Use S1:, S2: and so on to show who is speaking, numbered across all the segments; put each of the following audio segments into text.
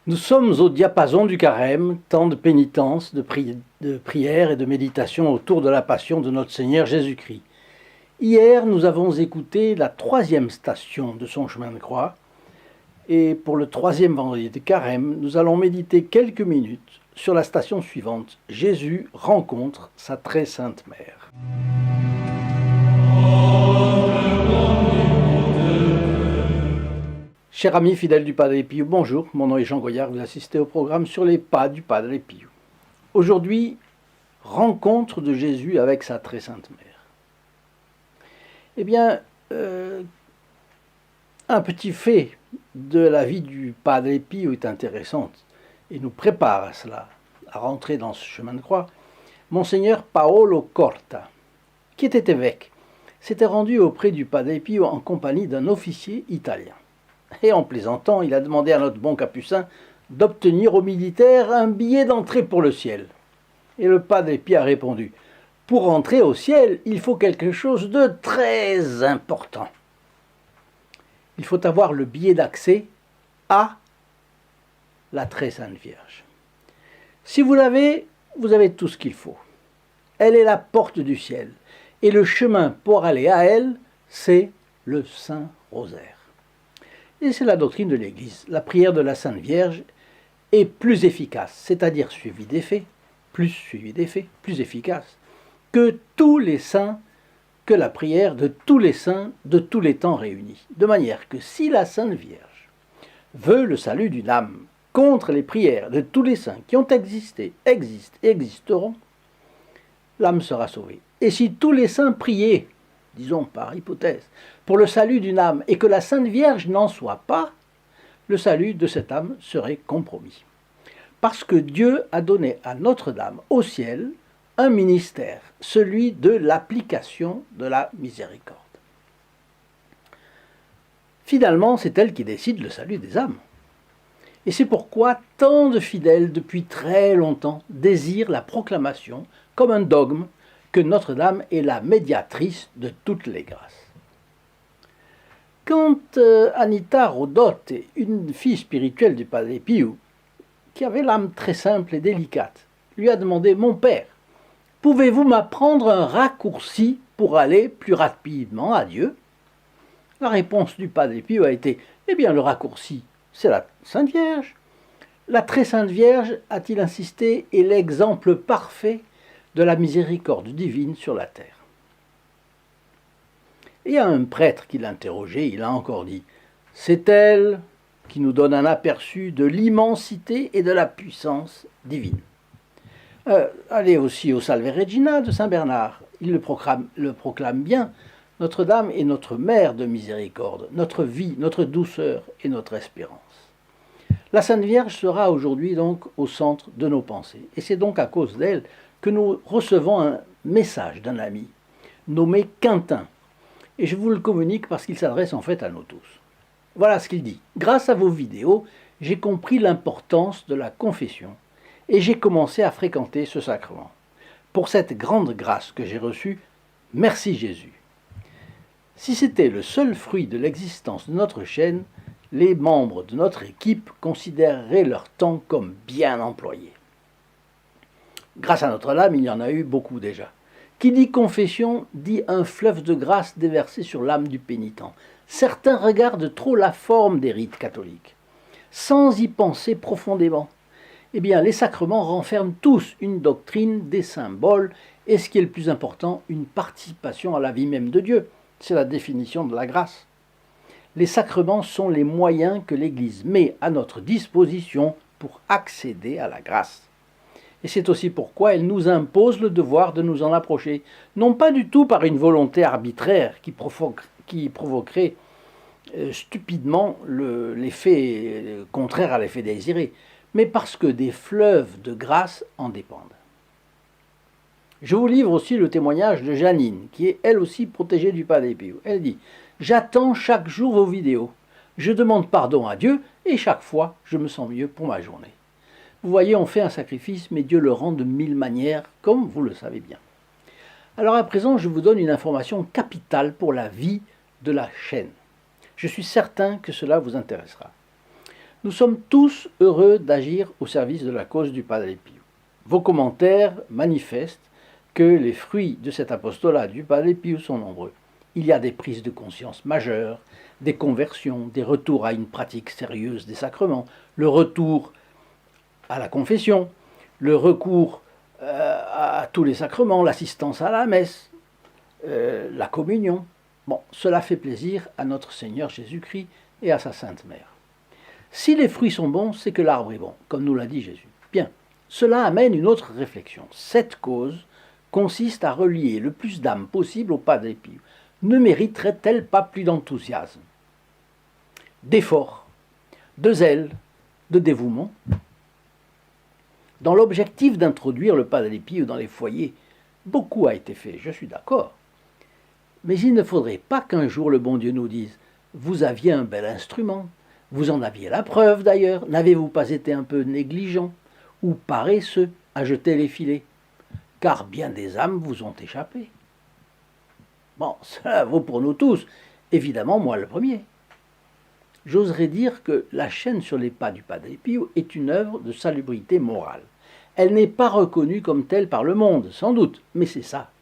S1: Nous sommes au diapason du carême, temps de pénitence, de prière et de méditation autour de la passion de notre Seigneur Jésus-Christ. Hier, nous avons écouté la 3e station de son chemin de croix. Et pour le 3e vendredi de carême, nous allons méditer quelques minutes sur la station suivante. Jésus rencontre sa très sainte mère. Chers amis fidèles du Padre Pio, bonjour, mon nom est Jean Goyard, vous assistez au programme sur les pas du Padre Pio. Aujourd'hui, rencontre de Jésus avec sa très sainte mère. Eh bien, un petit fait de la vie du Padre Pio est intéressante et nous prépare à cela, à rentrer dans ce chemin de croix. Monseigneur Paolo Corta, qui était évêque, s'était rendu auprès du Padre Pio en compagnie d'un officier italien. Et en plaisantant, il a demandé à notre bon capucin d'obtenir aux militaires un billet d'entrée pour le ciel. Et le Padre Pio a répondu: pour entrer au ciel, il faut quelque chose de très important. Il faut avoir le billet d'accès à la très sainte Vierge. Si vous l'avez, vous avez tout ce qu'il faut. Elle est la porte du ciel. Et le chemin pour aller à elle, c'est le Saint Rosaire. Et c'est la doctrine de l'Église. La prière de la Sainte Vierge est plus efficace, c'est-à-dire suivie d'effet, plus efficace, que tous les saints, que la prière de tous les saints de tous les temps réunis. De manière que si la Sainte Vierge veut le salut d'une âme contre les prières de tous les saints qui ont existé, existent et existeront, l'âme sera sauvée. Et si tous les saints priaient, disons par hypothèse, pour le salut d'une âme et que la Sainte Vierge n'en soit pas, le salut de cette âme serait compromis. Parce que Dieu a donné à Notre-Dame au ciel un ministère, celui de l'application de la miséricorde. Finalement, c'est elle qui décide le salut des âmes. Et c'est pourquoi tant de fidèles, depuis très longtemps, désirent la proclamation comme un dogme que Notre-Dame est la médiatrice de toutes les grâces. Quand Anita Rodot, une fille spirituelle du Padre Pio, qui avait l'âme très simple et délicate, lui a demandé: mon père, pouvez-vous m'apprendre un raccourci pour aller plus rapidement à Dieu? La réponse du Padre Pio a été: eh bien, le raccourci, c'est la Sainte Vierge. La très Sainte Vierge, a-t-il insisté, est l'exemple parfait de la miséricorde divine sur la terre. Et à un prêtre qui l'interrogeait, il a encore dit: c'est elle qui nous donne un aperçu de l'immensité et de la puissance divine. Allez aussi au Salve Regina de Saint Bernard, il le proclame bien: Notre-Dame est notre mère de miséricorde, notre vie, notre douceur et notre espérance. La Sainte Vierge sera aujourd'hui donc au centre de nos pensées. Et c'est donc à cause d'elle que nous recevons un message d'un ami nommé Quintin. Et je vous le communique parce qu'il s'adresse en fait à nous tous. Voilà ce qu'il dit: grâce à vos vidéos, j'ai compris l'importance de la confession et j'ai commencé à fréquenter ce sacrement. Pour cette grande grâce que j'ai reçue, merci Jésus. Si c'était le seul fruit de l'existence de notre chaîne, les membres de notre équipe considéreraient leur temps comme bien employé. Grâce à Notre-Dame, il y en a eu beaucoup déjà. Qui dit confession dit un fleuve de grâce déversé sur l'âme du pénitent. Certains regardent trop la forme des rites catholiques, sans y penser profondément. Eh bien, les sacrements renferment tous une doctrine, des symboles, et ce qui est le plus important, une participation à la vie même de Dieu. C'est la définition de la grâce. Les sacrements sont les moyens que l'Église met à notre disposition pour accéder à la grâce. Et c'est aussi pourquoi elle nous impose le devoir de nous en approcher, non pas du tout par une volonté arbitraire qui provoquerait stupidement l'effet contraire à l'effet désiré, mais parce que des fleuves de grâce en dépendent. Je vous livre aussi le témoignage de Janine, qui est elle aussi protégée du Padre Pio. Elle dit: j'attends chaque jour vos vidéos, je demande pardon à Dieu et chaque fois je me sens mieux pour ma journée. Vous voyez, on fait un sacrifice, mais Dieu le rend de 1000 manières, comme vous le savez bien. Alors à présent, je vous donne une information capitale pour la vie de la chaîne. Je suis certain que cela vous intéressera. Nous sommes tous heureux d'agir au service de la cause du Padre Pio. Vos commentaires manifestent que les fruits de cet apostolat du Padre Pio sont nombreux. Il y a des prises de conscience majeures, des conversions, des retours à une pratique sérieuse des sacrements, le retour à la confession, le recours à tous les sacrements, l'assistance à la messe, la communion. Bon, cela fait plaisir à notre Seigneur Jésus-Christ et à sa Sainte Mère. Si les fruits sont bons, c'est que l'arbre est bon, comme nous l'a dit Jésus. Bien, cela amène une autre réflexion. Cette cause consiste à relier le plus d'âmes possible au Padre Pio. Ne mériterait-elle pas plus d'enthousiasme, d'effort, de zèle, de dévouement? Dans l'objectif d'introduire le Padre Pio dans les foyers, beaucoup a été fait, je suis d'accord. Mais il ne faudrait pas qu'un jour le bon Dieu nous dise « Vous aviez un bel instrument, vous en aviez la preuve d'ailleurs, n'avez-vous pas été un peu négligent ou paresseux à jeter les filets, car bien des âmes vous ont échappé. » Bon, cela vaut pour nous tous, évidemment moi le premier. J'oserais dire que la chaîne sur les pas du Padre Pio est une œuvre de salubrité morale. Elle n'est pas reconnue comme telle par le monde, sans doute, mais c'est ça.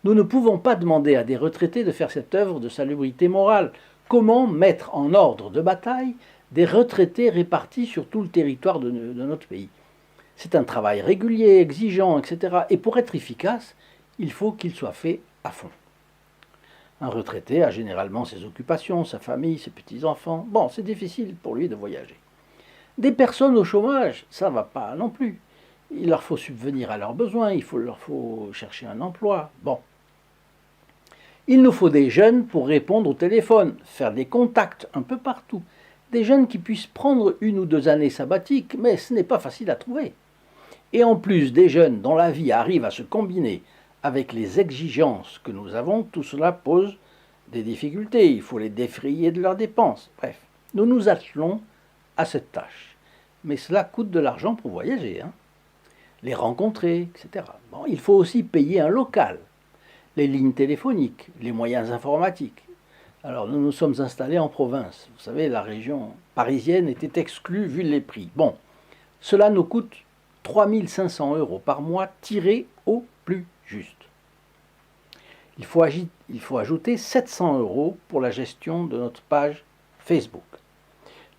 S1: Nous ne pouvons pas demander à des retraités de faire cette œuvre de salubrité morale. Comment mettre en ordre de bataille des retraités répartis sur tout le territoire de notre pays? C'est un travail régulier, exigeant, etc. Et pour être efficace, il faut qu'il soit fait à fond. Un retraité a généralement ses occupations, sa famille, ses petits-enfants. Bon, c'est difficile pour lui de voyager. Des personnes au chômage, ça ne va pas non plus. Il leur faut subvenir à leurs besoins, leur faut chercher un emploi. Bon. Il nous faut des jeunes pour répondre au téléphone, faire des contacts un peu partout. Des jeunes qui puissent prendre 1 ou 2 années sabbatiques, mais ce n'est pas facile à trouver. Et en plus des jeunes dont la vie arrive à se combiner avec les exigences que nous avons, tout cela pose des difficultés. Il faut les défrayer de leurs dépenses. Bref, nous nous attelons à cette tâche. Mais cela coûte de l'argent pour voyager, hein. Les rencontrer, etc. Bon, il faut aussi payer un local, les lignes téléphoniques, les moyens informatiques. Alors nous nous sommes installés en province. Vous savez, la région parisienne était exclue vu les prix. Bon, cela nous coûte 3 500 € par mois tirés au plus juste. Il faut ajouter 700 € pour la gestion de notre page Facebook.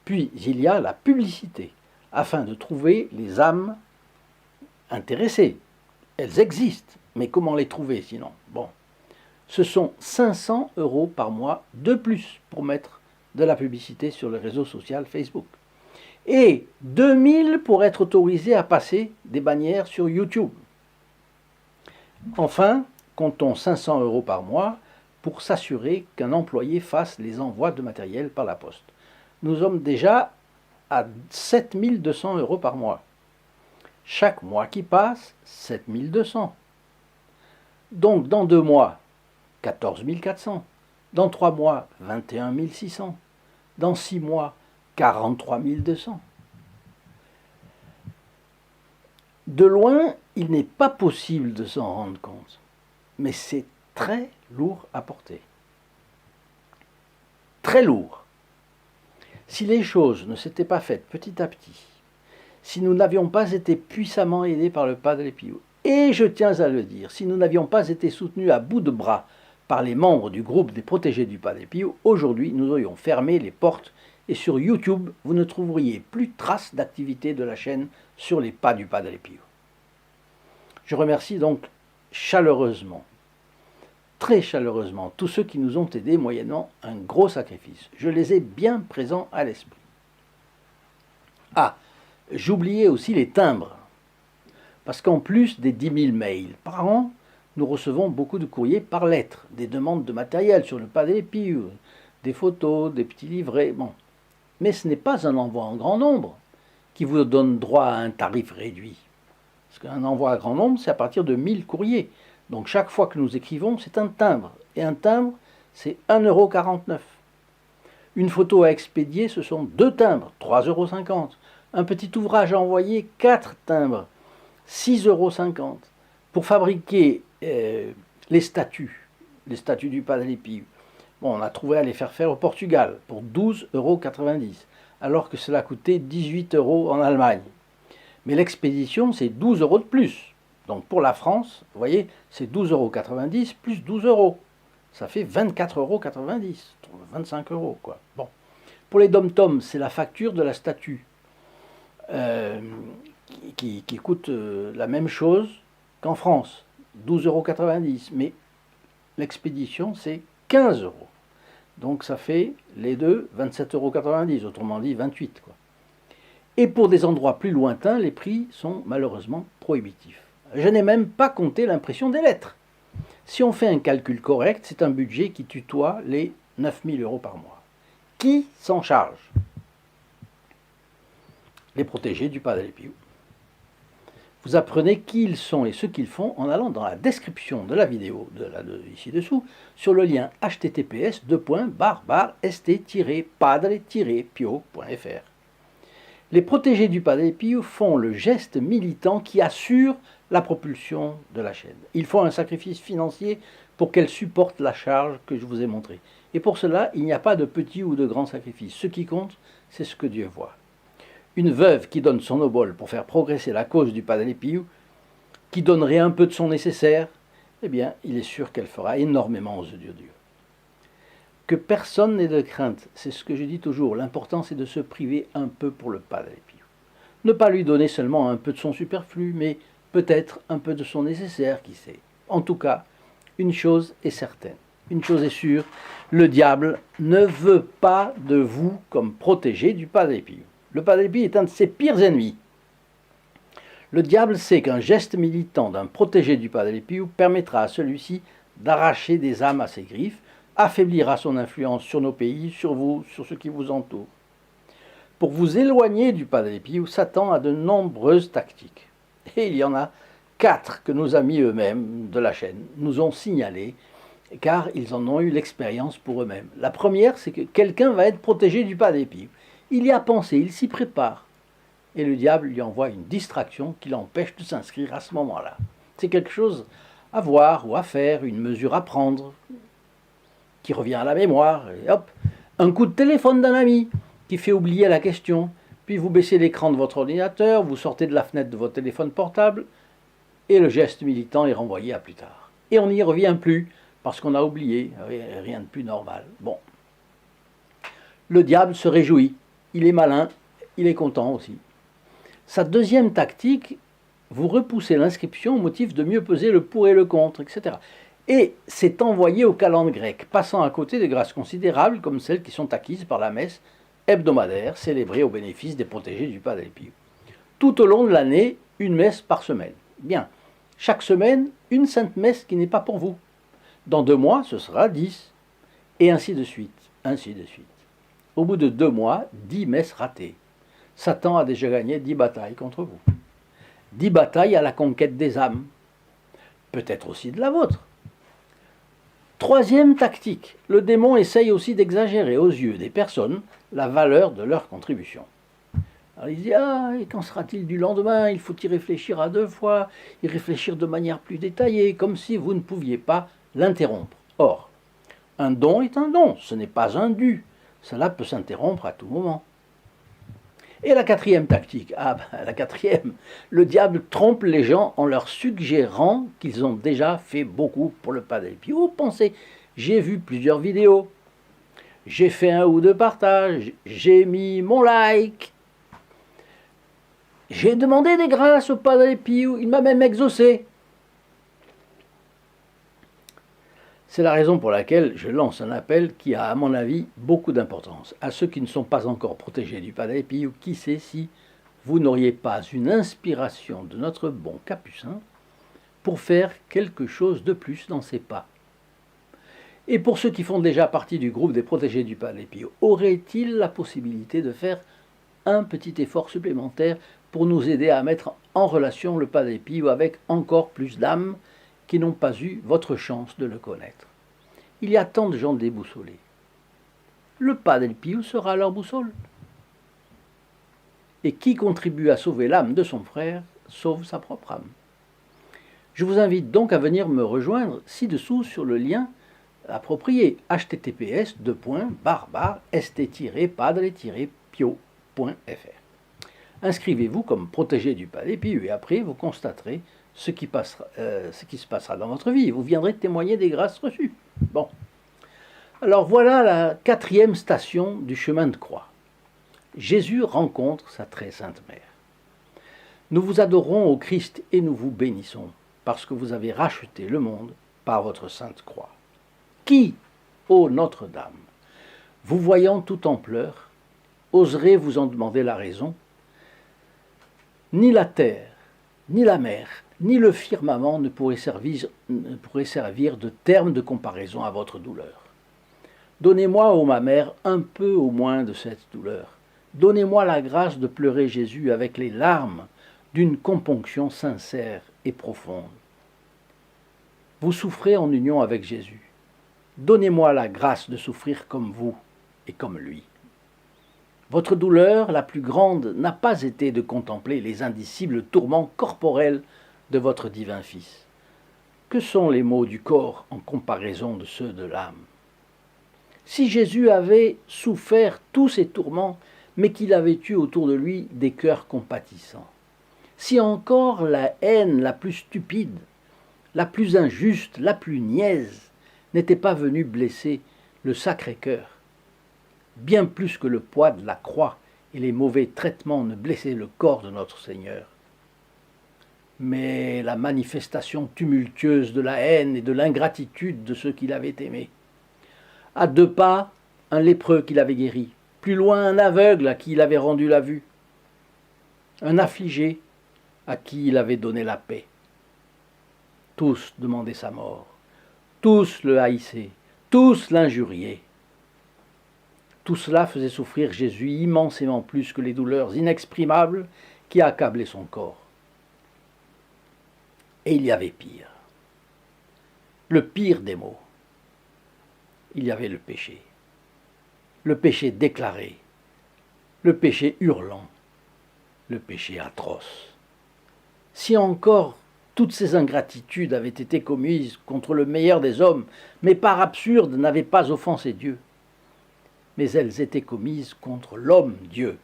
S1: Puis il y a la publicité, afin de trouver les âmes intéressées. Elles existent, mais comment les trouver sinon? Bon, ce sont 500 € par mois de plus pour mettre de la publicité sur le réseau social Facebook. Et 2000 pour être autorisé à passer des bannières sur YouTube. Enfin, comptons 500 € par mois pour s'assurer qu'un employé fasse les envois de matériel par la poste. Nous sommes déjà à 7200 € par mois. Chaque mois qui passe, 7200. Donc dans 2 mois, 14 400. Dans 3 mois, 21 600. Dans 6 mois, 43 200. De loin, il n'est pas possible de s'en rendre compte, mais c'est très lourd à porter. Très lourd. Si les choses ne s'étaient pas faites petit à petit, si nous n'avions pas été puissamment aidés par le Padre Pio, et je tiens à le dire, si nous n'avions pas été soutenus à bout de bras par les membres du groupe des protégés du Padre Pio, aujourd'hui nous aurions fermé les portes et sur YouTube, vous ne trouveriez plus trace d'activité de la chaîne sur les pas du Padre Pio. Je remercie donc chaleureusement, très chaleureusement, tous ceux qui nous ont aidés moyennant un gros sacrifice. Je les ai bien présents à l'esprit. Ah, j'oubliais aussi les timbres, parce qu'en plus des 10 000 mails par an, nous recevons beaucoup de courriers par lettre, des demandes de matériel sur le Padre Pio, des photos, des petits livrets, bon. Mais ce n'est pas un envoi en grand nombre qui vous donne droit à un tarif réduit. Parce qu'un envoi à grand nombre, c'est à partir de 1000 courriers. Donc chaque fois que nous écrivons, c'est un timbre. Et un timbre, c'est 1,49 €. Une photo à expédier, ce sont 2 timbres, 3,50 €. Un petit ouvrage à envoyer, 4 timbres, 6,50 €. Pour fabriquer les statues du Padre Pio, Bon, on a trouvé à les faire au Portugal pour 12,90 €, alors que cela coûtait 18 € en Allemagne. Mais l'expédition, c'est 12 € de plus. Donc pour la France, vous voyez, c'est 12,90 € plus 12 €. Ça fait 24,90 €, 25 € quoi. Bon. Pour les dom-toms, c'est la facture de la statue qui coûte la même chose qu'en France, 12,90 €. Mais l'expédition, c'est 15 €. Donc ça fait les deux 27,90 €, autrement dit 28 €, quoi. Et pour des endroits plus lointains, les prix sont malheureusement prohibitifs. Je n'ai même pas compté l'impression des lettres. Si on fait un calcul correct, c'est un budget qui tutoie les 9 000 € par mois. Qui s'en charge? Les protégés du Padre Pio. Vous apprenez qui ils sont et ce qu'ils font en allant dans la description de la vidéo ici dessous sur le lien https://st-padre-pio.fr. Les protégés du Padre Pio font le geste militant qui assure la propulsion de la chaîne. Il faut un sacrifice financier pour qu'elle supporte la charge que je vous ai montrée. Et pour cela, il n'y a pas de petit ou de grand sacrifice. Ce qui compte, c'est ce que Dieu voit. Une veuve qui donne son obole pour faire progresser la cause du Padre Pio, qui donnerait un peu de son nécessaire, eh bien, il est sûr qu'elle fera énormément aux yeux de Dieu. Que personne n'ait de crainte, c'est ce que je dis toujours, l'important c'est de se priver un peu pour le Padre Pio. Ne pas lui donner seulement un peu de son superflu, mais peut-être un peu de son nécessaire, qui sait. En tout cas, une chose est certaine, une chose est sûre, le diable ne veut pas de vous comme protégé du Padre Pio. Le Padre Pio est un de ses pires ennemis. Le diable sait qu'un geste militant d'un protégé du Padre Pio permettra à celui-ci d'arracher des âmes à ses griffes, affaiblira son influence sur nos pays, sur vous, sur ce qui vous entoure. Pour vous éloigner du Padre Pio, Satan a de nombreuses tactiques. Et il y en a 4 que nos amis eux-mêmes de la chaîne nous ont signalées, car ils en ont eu l'expérience pour eux-mêmes. La première, c'est que quelqu'un va être protégé du Padre Pio. Il y a pensé, il s'y prépare. Et le diable lui envoie une distraction qui l'empêche de s'inscrire à ce moment-là. C'est quelque chose à voir ou à faire, une mesure à prendre, qui revient à la mémoire, et hop, un coup de téléphone d'un ami qui fait oublier la question, puis vous baissez l'écran de votre ordinateur, vous sortez de la fenêtre de votre téléphone portable, et le geste militant est renvoyé à plus tard. Et on n'y revient plus, parce qu'on a oublié, rien de plus normal. Bon. Le diable se réjouit, il est malin, il est content aussi. Sa deuxième tactique, vous repoussez l'inscription au motif de mieux peser le pour et le contre, etc. Et c'est envoyé aux calendes grecques, passant à côté de grâces considérables comme celles qui sont acquises par la messe hebdomadaire célébrée au bénéfice des protégés du Padre Pio. Tout au long de l'année, une messe par semaine. Bien, chaque semaine, une sainte messe qui n'est pas pour vous. Dans 2 mois, ce sera 10, et ainsi de suite, ainsi de suite. Au bout de 2 mois, 10 messes ratées. Satan a déjà gagné 10 batailles contre vous. 10 batailles à la conquête des âmes. Peut-être aussi de la vôtre. Troisième tactique, le démon essaye aussi d'exagérer aux yeux des personnes la valeur de leur contribution. Alors il dit, et qu'en sera-t-il du lendemain? Il faut y réfléchir à 2 fois, y réfléchir de manière plus détaillée, comme si vous ne pouviez pas l'interrompre. Or, un don est un don, ce n'est pas un dû. Cela peut s'interrompre à tout moment. Et la quatrième tactique, la quatrième, le diable trompe les gens en leur suggérant qu'ils ont déjà fait beaucoup pour le Padre Pio. Pensez, j'ai vu plusieurs vidéos, j'ai fait 1 ou 2 partages, j'ai mis mon like, j'ai demandé des grâces au Padre Pio, il m'a même exaucé. C'est la raison pour laquelle je lance un appel qui a, à mon avis, beaucoup d'importance. À ceux qui ne sont pas encore protégés du Padre Pio, qui sait si vous n'auriez pas une inspiration de notre bon Capucin pour faire quelque chose de plus dans ses pas. Et pour ceux qui font déjà partie du groupe des protégés du Padre Pio, aurait-il la possibilité de faire un petit effort supplémentaire pour nous aider à mettre en relation le Padre Pio avec encore plus d'âmes qui n'ont pas eu votre chance de le connaître. Il y a tant de gens déboussolés. Le Padre Pio sera leur boussole. Et qui contribue à sauver l'âme de son frère, sauve sa propre âme. Je vous invite donc à venir me rejoindre ci-dessous sur le lien approprié. https://st-padre-pio.fr. Inscrivez-vous comme protégé du Padre Pio et après vous constaterez ce qui se passera dans votre vie. Vous viendrez témoigner des grâces reçues. Bon. Alors voilà la 4e station du chemin de croix. Jésus rencontre sa très sainte mère. Nous vous adorons au Christ et nous vous bénissons parce que vous avez racheté le monde par votre sainte croix. Qui, ô Notre-Dame, vous voyant tout en pleurs, oserait vous en demander la raison? Ni la terre, ni la mer, ni le firmament ne pourraient servir de terme de comparaison à votre douleur. Donnez-moi, ô ma mère, un peu au moins de cette douleur. Donnez-moi la grâce de pleurer Jésus avec les larmes d'une componction sincère et profonde. Vous souffrez en union avec Jésus. Donnez-moi la grâce de souffrir comme vous et comme lui. Votre douleur la plus grande n'a pas été de contempler les indicibles tourments corporels de votre divin Fils. Que sont les maux du corps en comparaison de ceux de l'âme? Si Jésus avait souffert tous ces tourments, mais qu'il avait eu autour de lui des cœurs compatissants, si encore la haine la plus stupide, la plus injuste, la plus niaise, n'était pas venue blesser le Sacré-Cœur, bien plus que le poids de la croix et les mauvais traitements ne blessaient le corps de notre Seigneur. Mais la manifestation tumultueuse de la haine et de l'ingratitude de ceux qu'il avait aimés. À 2 pas, un lépreux qu'il avait guéri, plus loin un aveugle à qui il avait rendu la vue, un affligé à qui il avait donné la paix. Tous demandaient sa mort, tous le haïssaient, tous l'injuriaient. Tout cela faisait souffrir Jésus immensément plus que les douleurs inexprimables qui accablaient son corps. Et il y avait pire. Le pire des maux. Il y avait le péché. Le péché déclaré. Le péché hurlant. Le péché atroce. Si encore toutes ces ingratitudes avaient été commises contre le meilleur des hommes, mais par absurde n'avaient pas offensé Dieu, mais elles étaient commises contre l'homme Dieu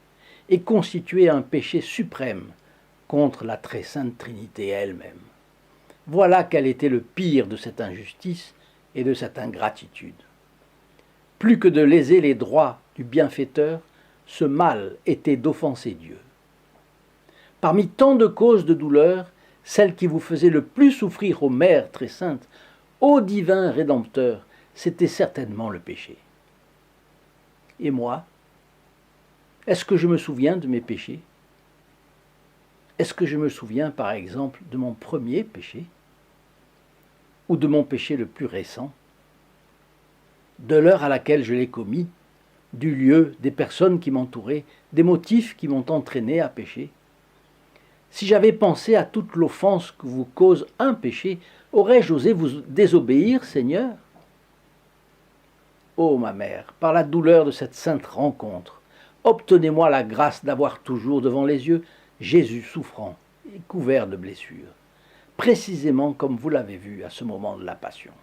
S1: et constituaient un péché suprême contre la très sainte Trinité elle-même. Voilà quel était le pire de cette injustice et de cette ingratitude. Plus que de léser les droits du bienfaiteur, ce mal était d'offenser Dieu. Parmi tant de causes de douleur, celle qui vous faisait le plus souffrir, ô Mère très sainte, ô divin Rédempteur, c'était certainement le péché. Et moi, est-ce que je me souviens de mes péchés? Est-ce que je me souviens, par exemple, de mon premier péché? Ou de mon péché le plus récent? De l'heure à laquelle je l'ai commis, du lieu, des personnes qui m'entouraient, des motifs qui m'ont entraîné à pécher? Si j'avais pensé à toute l'offense que vous cause un péché, aurais-je osé vous désobéir, Seigneur? Ô ma mère, par la douleur de cette sainte rencontre, obtenez-moi la grâce d'avoir toujours devant les yeux Jésus souffrant et couvert de blessures, précisément comme vous l'avez vu à ce moment de la Passion.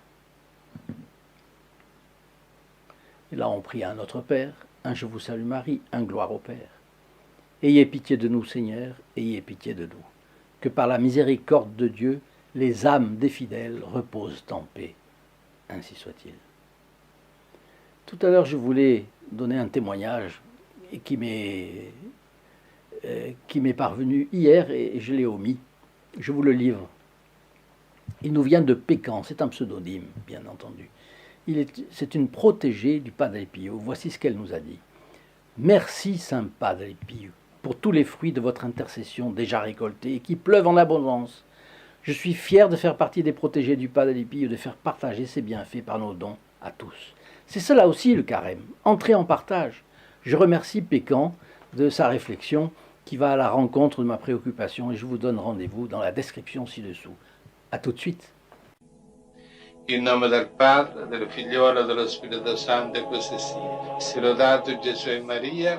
S1: Et là on prie à notre Père, un Je vous salue Marie, un Gloire au Père. Ayez pitié de nous, Seigneur, ayez pitié de nous, que par la miséricorde de Dieu, les âmes des fidèles reposent en paix. Ainsi soit-il. Tout à l'heure, je voulais donner un témoignage qui m'est parvenu hier et je l'ai omis. Je vous le livre. Il nous vient de Pécan, c'est un pseudonyme, bien entendu. C'est une protégée du Padre Pio. Voici ce qu'elle nous a dit. Merci, Saint Padre Pio, pour tous les fruits de votre intercession déjà récoltés et qui pleuvent en abondance. Je suis fier de faire partie des protégés du Padre Pio et de faire partager ses bienfaits par nos dons à tous. C'est cela aussi le carême, entrer en partage. Je remercie Pécan de sa réflexion qui va à la rencontre de ma préoccupation et je vous donne rendez-vous dans la description ci-dessous. À tout de suite.
S2: In nome del Padre, del Figliolo e dello Spirito Santo, e così sia. Sia lodato Gesù e Maria,